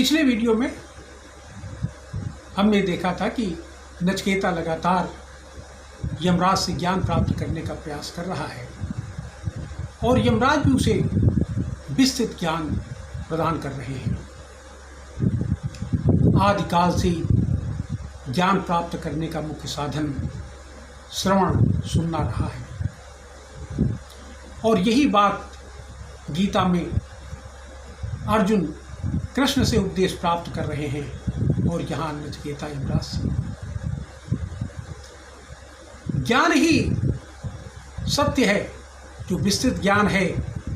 पिछले वीडियो में हमने देखा था कि नचिकेता लगातार यमराज से ज्ञान प्राप्त करने का प्रयास कर रहा है और यमराज भी उसे विस्तृत ज्ञान प्रदान कर रहे हैं। आदिकाल से ज्ञान प्राप्त करने का मुख्य साधन श्रवण सुनना रहा है और यही बात गीता में अर्जुन कृष्ण से उपदेश प्राप्त कर रहे हैं और यहाँ नचिकेता यमराज से। ज्ञान ही सत्य है, जो विस्तृत ज्ञान है,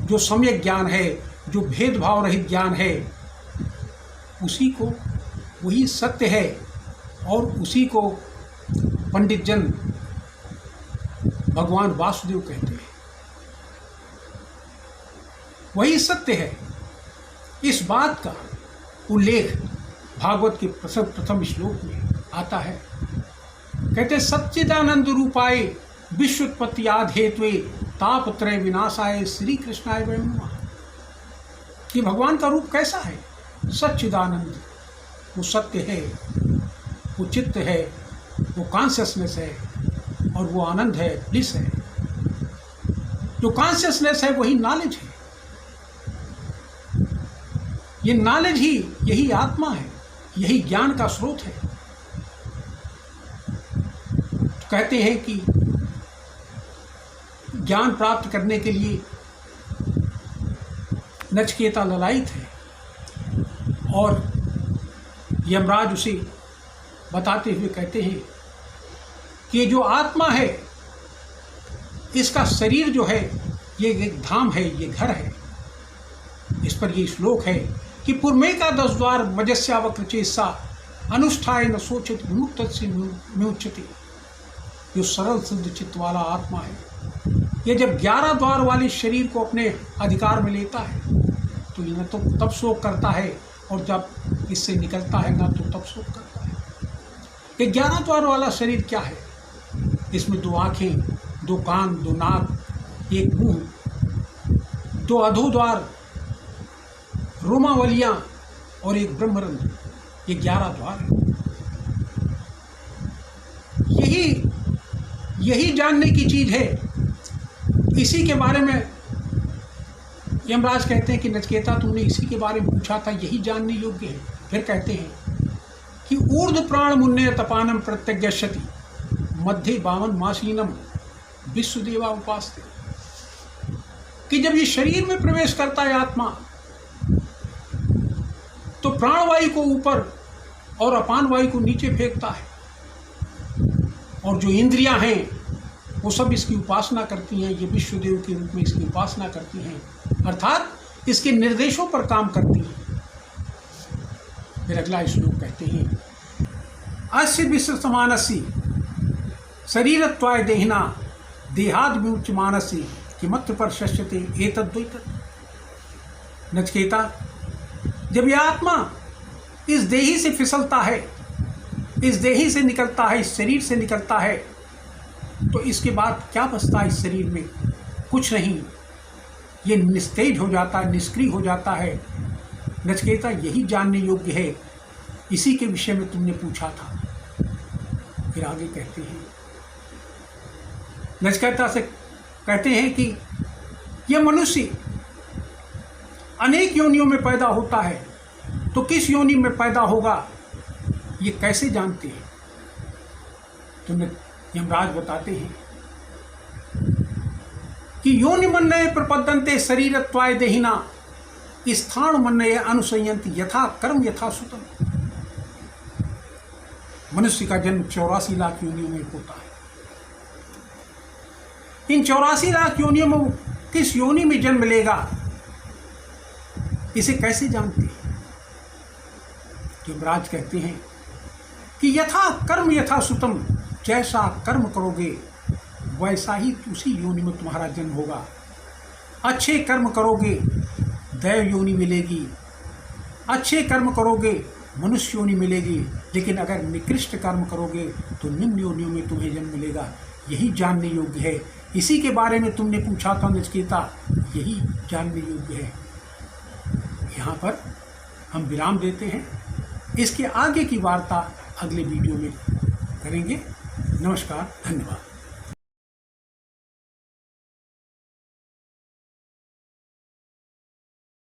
जो सम्यक ज्ञान है, जो भेदभाव रहित ज्ञान है, उसी को वही सत्य है और उसी को पंडित जन भगवान वासुदेव कहते हैं। वही सत्य है। इस बात का उल्लेख भागवत के प्रथम श्लोक में आता है। कहते सच्चिदानंद रूपाय विश्वोत्पत्ति आधेत्वे तापत्रय विनाशाय श्री कृष्णाय वयं नमः। कि भगवान का रूप कैसा है? सच्चिदानंद, वो सत्य है, वो चित्त है, वो कॉन्शियसनेस है और वो आनंद है, ब्लिस है। जो कॉन्शियसनेस है वही नॉलेज है। ये नॉलेज ही, यही आत्मा है, यही ज्ञान का स्रोत है। तो कहते हैं कि ज्ञान प्राप्त करने के लिए नचिकेता ललायित है और यमराज उसे बताते हुए कहते हैं कि ये जो आत्मा है, इसका शरीर जो है ये एक धाम है, ये घर है। इस पर ये श्लोक है कि पुरमेका 10 द्वार मजस्यावक्रचेसा अनुष्ठाय न सोचित विमुक्त से म्युच्यते। जो सरल शुद्ध चित्त वाला आत्मा है, ये जब 11 द्वार वाले शरीर को अपने अधिकार में लेता है तो ये न तो तब शोक करता है और जब इससे निकलता है ना तो तब शोक करता है। ये 11 द्वार वाला शरीर क्या है? इसमें 2 आँखें, 2 कान, 2 नाक, 1 मुंह, 2 अधोद्वार, रोमावलियां और 1 ब्रह्मरंध्र। ये 11 द्वार है। यही जानने की चीज है। इसी के बारे में यमराज कहते हैं कि नचिकेता तुमने इसी के बारे में पूछा था, यही जानने योग्य है। फिर कहते हैं कि ऊर्ध्व प्राण मुन्ने तपानम प्रत्यज्ञशति मध्य बामन मासीनम विश्वदेवा उपास्ते। कि जब ये शरीर में प्रवेश करता है आत्मा, तो प्राणवायु को ऊपर और अपान वायु को नीचे फेंकता है और जो इंद्रियां हैं वो सब इसकी उपासना करती हैं। ये विश्वदेव के रूप में इसकी उपासना करती हैं, अर्थात इसके निर्देशों पर काम करती हैं। फिर अगला श्लोक कहते हैं अस्य विश्व समानसी शरीरत्वाय देहिना देहाद विमुच्य मानसी किमत्र पर शस्यते एतद्वैतत्। नचिकेता, जब यह आत्मा इस देही से फिसलता है, इस देही से निकलता है, इस शरीर से निकलता है, तो इसके बाद क्या बचता है इस शरीर में? कुछ नहीं। ये निस्तेज हो जाता है, निष्क्रिय हो जाता है। नचिकेता, यही जानने योग्य है। इसी के विषय में तुमने पूछा था। फिर आगे कहते हैं, नचिकेता से कहते हैं कि यह मनुष्य अनेक योनियों में पैदा होता है, तो किस योनि में पैदा होगा ये कैसे जानते हैं? तो यमराज बताते हैं कि योनि मन्नये प्रपद्यन्ते शरीरत्वाय देहिना स्थान मन्नये अनुसयन्ति यथा कर्म यथा सुतम। मनुष्य का जन्म 84 लाख योनियों में होता है। इन 84 लाख योनियों में किस योनि में जन्म लेगा, इसे कैसे जानते हैं? यमराज कहते हैं कि यथा कर्म यथा सुतम, जैसा कर्म करोगे वैसा ही उसी योनि में तुम्हारा जन्म होगा। अच्छे कर्म करोगे दैव योनि मिलेगी, अच्छे कर्म करोगे मनुष्य योनि मिलेगी, लेकिन अगर निकृष्ट कर्म करोगे तो निम्न योनियों में तुम्हें जन्म मिलेगा। यही जानने योग्य है। इसी के बारे में तुमने पूछा था नचिकेता, यही जानने योग्य है। यहाँ पर हम विराम देते हैं। इसके आगे की वार्ता अगले वीडियो में करेंगे। नमस्कार, धन्यवाद।